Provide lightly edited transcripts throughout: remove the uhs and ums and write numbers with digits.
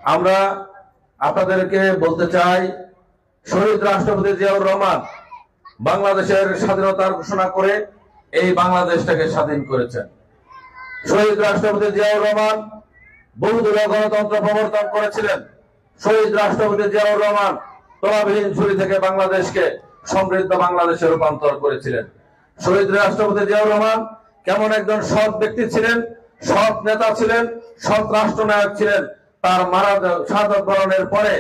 আমরা আপনাদেরকে বলতে চাই, শহীদ রাষ্ট্রপতি জিয়াউর রহমান বাংলাদেশের স্বাধীনতার ঘোষণা করে এই বাংলাদেশটাকে স্বাধীন করেছেন। শহীদ রাষ্ট্রপতি জিয়াউর রহমান বহুদলীয় গণতন্ত্র প্রবর্তন করেছিলেন। শহীদ রাষ্ট্রপতি জিয়াউর রহমান তলাবিহীন ঝুড়ি থেকে বাংলাদেশকে সমৃদ্ধ বাংলাদেশে রূপান্তর করেছিলেন। শহীদ রাষ্ট্রপতি জিয়াউর রহমান কেমন একজন সৎ ব্যক্তি ছিলেন, সৎ নেতা ছিলেন, সৎ রাষ্ট্রনায়ক ছিলেন। তার শাহাদাত বরণের পরে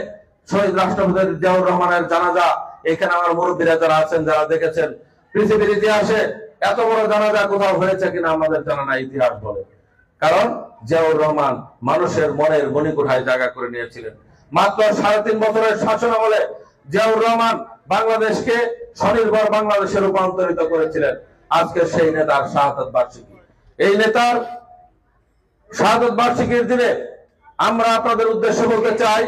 শহীদ রাষ্ট্রপতি জিয়াউর রহমানের জানাজা, এখানে আমার মুরব্বীরা যারা আছেন, যারা দেখেছেন, পৃথিবীর ইতিহাসে এত বড় জানাজা কোথাও হয়েছে কিনা আমাদের জানা নাই, ইতিহাস বলে। কারণ জিয়াউর রহমান মানুষের মনের মণিকোঠায় জায়গা করে নিয়েছিলেন। মাত্র 3.5 বছরের শাসন আমলে জিয়াউর রহমান বাংলাদেশকে স্বনির্ভর বাংলাদেশে রূপান্তরিত করেছিলেন। আজকে সেই নেতার শাহাদাত বার্ষিকী। এই নেতার শাহাদাত বার্ষিকীর দিনে আমরা আপনাদের উদ্দেশ্যে বলতে চাই,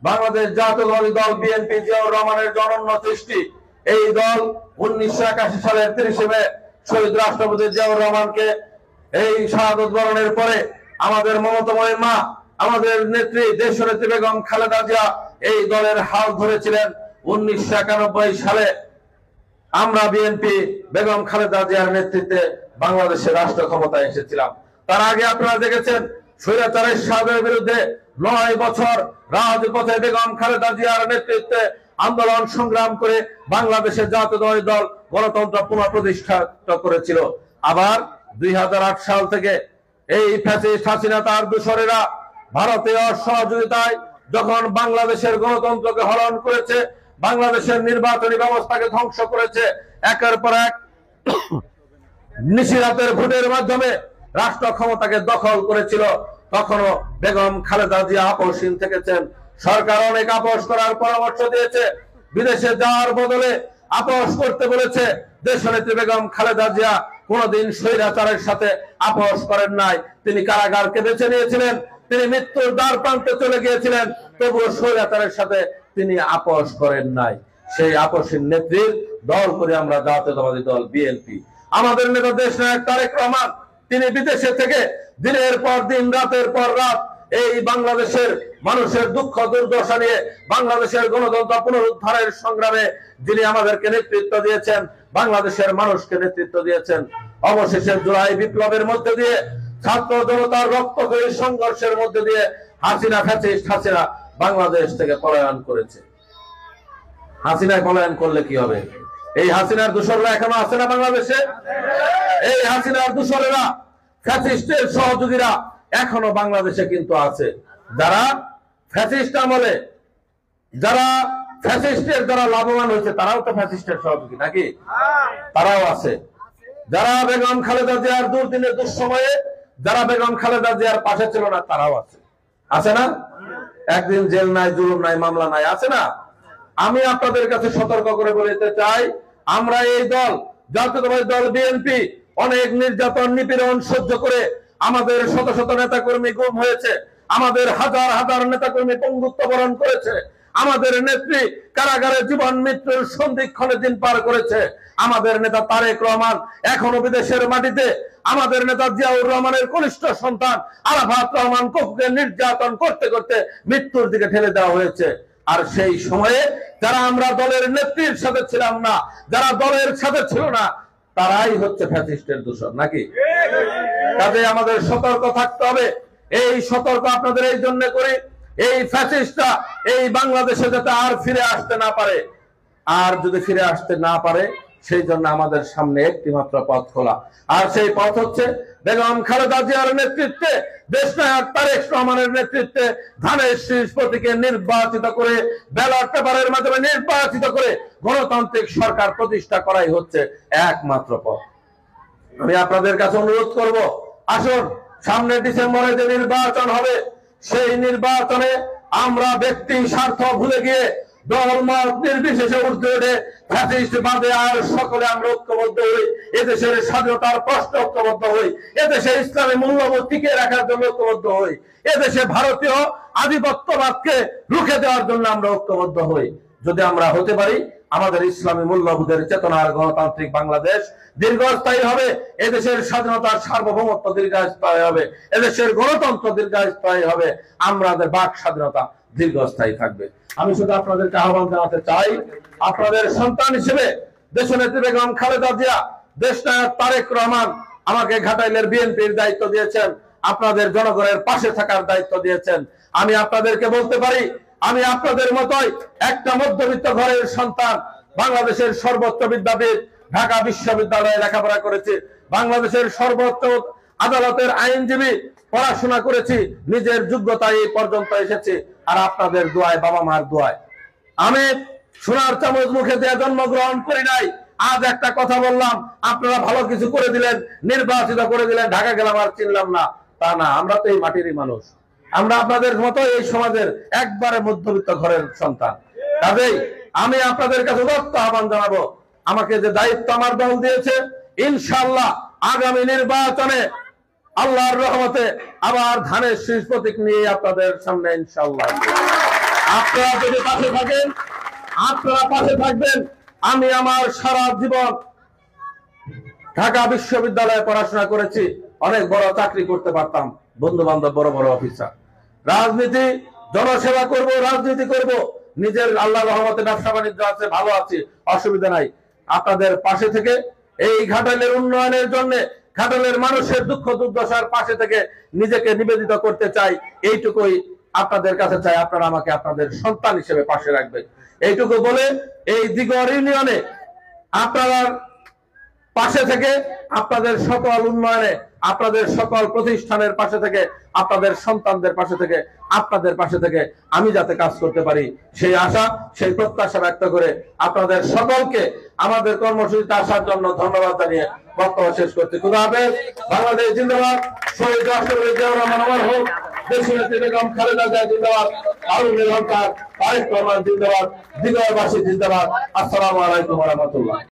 বাংলাদেশ জাতীয়তাবাদী দল বিএনপি জিয়াউর রহমানের জনন্য সৃষ্টি। এই দল 1981 সালের 30 মে শহীদ রাষ্ট্রপতি জিয়াউর রহমানকে এই শাহাদাত বরণের পরে আমাদের মমতাময়ী মা, আমাদের নেত্রী দেশনেত্রী বেগম খালেদা জিয়া এই দলের হাল ধরেছিলেন। 1991 সালে আমরা বিএনপি বেগম খালেদা জিয়ার নেতৃত্বে বাংলাদেশের রাষ্ট্র ক্ষমতায় এসেছিলাম। তার আগে আপনারা দেখেছেন স্বৈরাচারের শাসনের বিরুদ্ধে 9 বছর রাজপথে বেগম খালেদা জিয়ার নেতৃত্বে আন্দোলন সংগ্রাম করে বাংলাদেশের জাতীয়তাবাদী দল গণতন্ত্র পুনঃপ্রতিষ্ঠা করেছিল। আবার 2008 সাল থেকে এই ফ্যাসিস্ট হাসিনা তার দূষরেরা ভারতীয় সহযোগিতায় যখন বাংলাদেশের গণতন্ত্রকে হরণ করেছে, বাংলাদেশের নির্বাচনী ব্যবস্থাকে ধ্বংস করেছে, একের পর এক নিশিরাতের ভোটের মাধ্যমে রাষ্ট্র ক্ষমতাকে দখল করেছিল, তখনও বেগম খালেদা জিয়া আপোষহীন থেকেছেন। সরকার অনেক আপোষ করার পরামর্শ দিয়েছে, বিদেশে যাওয়ার বদলে আপোষ করতে বলেছে। দেশনেত্রী বেগম খালেদা জিয়া কোনদিন স্বৈরাচারের সাথে আপোষ করেন নাই। তিনি কারাগারকে বেছে নিয়েছিলেন, তিনি মৃত্যুর দ্বার প্রান্তে চলে গিয়েছিলেন, তবুও স্বৈরাচারের সাথে তিনি আপোষ করেন নাই। সেই আপোষহীন নেত্রীর দল করে আমরা জাতীয়তাবাদী দল বিএনপি। আমাদের নেতা দেশনায়ক তারেক রহমান, তিনি বিদেশে থেকে দিনের পর দিন, রাতের পর রাত এই বাংলাদেশের মানুষের দুঃখ দুর্দশা নিয়ে বাংলাদেশের গণতন্ত্র পুনরুদ্ধারের সংগ্রামে যিনি আমাদেরকে নেতৃত্ব দিয়েছেন, বাংলাদেশের মানুষকে নেতৃত্ব দিয়েছেন। অবশেষে জুলাই বিপ্লবের মধ্যে দিয়ে, ছাত্র জনতার রক্তক্ষয়ী সংঘর্ষের মধ্যে দিয়ে হাসিনা বাংলাদেশ থেকে পলায়ন করেছে। হাসিনায় পলায়ন করলে কি হবে? এই হাসিনার দূষররা এখনো আছে না বাংলাদেশে? এই হাসিনার দূষরেরা, ফ্যাসিস্টের সহযোগীরা এখনো বাংলাদেশে কিন্তু আছে। যারা ফ্যাসিস্ট আমলে, যারা ফ্যাসিস্টের দ্বারা লাভবান হয়েছে, তারাও তো ফ্যাসিস্টের সহযোগী নাকি? তারাও আছে। যারা বেগম খালেদা জিয়ার দুর্দিনে দুঃসময়ে যারা বেগম খালেদা জিয়ার পাশে ছিল না, তারাও আছে। আছে না? একদিন জেল নাই, জুলুম নাই, মামলা নাই, আছে না? আমি আপনাদের কাছে সতর্ক করে বলতে চাই, আমরা এই দল জাতীয়তাবাদী দল বিএনপি অনেক নির্যাতন নিপীড়ন সহ্য করে আমাদের শত শত নেতাকর্মী গুম হয়েছে, আমাদের হাজার হাজার নেতাকর্মী পঙ্গুত্ব বরণ করেছে, আমাদের নেত্রী কারাগারে জীবন মৃত্যুর সন্ধিক্ষণে দিন পার করেছে। আমাদের নেতা তারেক রহমান এখনো বিদেশের মাটিতে, আমাদের নেতা জিয়াউর রহমানের কনিষ্ঠ সন্তান আরাফাত রহমান কোককে নির্যাতন করতে করতে মৃত্যুর দিকে ঠেলে দেওয়া হয়েছে। আর সেই সময়ে যারা আমরা দলের নেত্রীর সাথে ছিলাম না, যারা দলের সাথে ছিল না, তারাই হচ্ছে ফ্যাসিস্টের দূষণ নাকি? কাজে আমাদের সতর্ক থাকতে হবে। এই সতর্ক আপনাদের এই জন্য করি, এই ফ্যাসিস্টরা এই বাংলাদেশে যাতে আর ফিরে আসতে না পারে। আর যদি ফিরে আসতে না পারে, সেই জন্য আমাদের সামনে একটি মাত্র পথ খোলা, আর সেই পথ হচ্ছে বেগম খালেদা জিয়ার নেতৃত্বে, দেশনায়ক তারেক রহমানের নেতৃত্বে ধানের শীষ প্রতীকে নির্বাচিত করে, ব্যালট পেপারের মাধ্যমে নির্বাচিত করে গণতান্ত্রিক সরকার প্রতিষ্ঠা করাই হচ্ছে একমাত্র পথ। আমি আপনাদের কাছে অনুরোধ করব, আসুন সামনে ডিসেম্বরে যে নির্বাচন হবে, সেই নির্বাচনে আমরা ব্যক্তি স্বার্থ ভুলে গিয়ে ধর্ম নির্বিশেষে ঊর্ধ্বে উঠে ফ্যাসিস্ট বাদে আর সকলে আমরা ঐক্যবদ্ধ হই, এদেশের স্বাধীনতার প্রশ্নে ঐক্যবদ্ধ হই, এদেশে ইসলামী মূল্যবোধ টিকিয়ে রাখার জন্য ঐক্যবদ্ধ হই, এদেশে ভারতীয় আধিপত্যবাদকে রুখে দেওয়ার জন্য আমরা ঐক্যবদ্ধ হই। যদি আমরা হতে পারি, আমাদের ইসলামী মূল্যবোধের চেতনার গণতান্ত্রিক বাংলাদেশ দীর্ঘস্থায়ী হবে। এদেশের স্বাধীনতার সার্বভৌমত্ব দীর্ঘস্থায়ী হবে, এদেশের গণতন্ত্র দীর্ঘস্থায়ী হবে, আমাদের বাক স্বাধীনতা দীর্ঘস্থায়ী থাকবে। আমি শুধু আপনাদেরকে আহ্বান জানাতে চাই, আপনাদের সন্তান হিসেবে দেশনেত্রী বেগম খালেদা জিয়া, দেশনায়ক তারেক রহমান আমাকে ঘাটাইলের বিএনপির দায়িত্ব দিয়েছেন, আপনাদের জনগণের পাশে থাকার দায়িত্ব দিয়েছেন। আমি আপনাদেরকে বলতে পারি, আমি আপনাদের মতোই একটা মধ্যবিত্ত ঘরের সন্তান, বাংলাদেশের সর্বোচ্চ বিদ্যাপীঠ ঢাকা বিশ্ববিদ্যালয়ে লেখাপড়া করেছি, বাংলাদেশের সর্বোচ্চ আদালতের আইনজীবী পড়াশোনা করেছি, নিজের যোগ্যতায় এই পর্যন্ত এসেছি। আর আপনাদের দোয়ায়, বাবা মার দোয়ায় আমি সোনার চামচ মুখে দিয়ে জন্মগ্রহণ করি নাই। আজ একটা কথা বললাম, আপনারা ভালো কিছু করে দিলেন, নির্বাচিত করে দিলেন, ঢাকা গেলাম আর চিনলাম না, তা না। আমরা তো এই মাটিরই মানুষ, আমরা আপনাদের মতো এই সমাজের একবারে মধ্যবিত্ত ঘরের সন্তান। কাজেই আমি আপনাদের কাছে দত্ত আহ্বান জানাবো, আমাকে যে দায়িত্ব আমার দল দিয়েছে, ইনশাআল্লাহ আগামী নির্বাচনে আল্লাহর রহমতে আবার ধানের শীষ প্রতীক নিয়ে আপনাদের সামনে ইনশাআল্লাহ। আপনারা যদি পাশে থাকেন, আপনারা পাশে থাকবেন। আমি আমার সারা জীবন ঢাকা বিশ্ববিদ্যালয়ে পড়াশোনা করেছি, অনেক বড় চাকরি করতে পারতাম, বন্ধু বান্ধব বড় বড় অফিসার। রাজনীতি, জনসেবা করব, রাজনীতি করব, নিজের আল্লাহর রহমতে ব্যবসা বাণিজ্য আছে, ভালো আছি, অসুবিধা নাই। আপনাদের পাশে থেকে এই ঘাটালের উন্নয়নের জন্য, ঘাটালের মানুষের দুঃখ দুর্দশার পাশে থেকে নিজেকে নিবেদিত করতে চাই, এইটুকুই আপনাদের কাছে চাই। আপনারা আমাকে আপনাদের সন্তান হিসেবে পাশে রাখবেন, এইটুকু বলে এই দিগর ইউনিয়নে আপনারা পাশে থেকে, আপনাদের সকল উন্নয়নে, আপনাদের সকল প্রতিষ্ঠানের পাশে থেকে, আপনাদের সন্তানদের পাশে থেকে, আপনাদের পাশে থেকে আমি যাতে কাজ করতে পারি, সেই আশা, সেই প্রত্যাশা ব্যক্ত করে আপনাদের সকলকে আমাদের কর্মসূচিতে আসার জন্য ধন্যবাদ জানিয়ে বক্তব্য শেষ করছি। খুদা হাফেজ। বাংলাদেশ জিন্দাবাদ। শহীদ রাষ্ট্রপতি জিয়াউর রহমান অমর হোক। দেশনেত্রী বেগম খালেদা জিয়া জিন্দাবাদ। আরুল হক, তারেক রহমান জিন্দাবাদ। দিগরবাসী জিন্দাবাদ। আসসালামু আলাইকুম ওয়া রাহমাতুল্লাহ।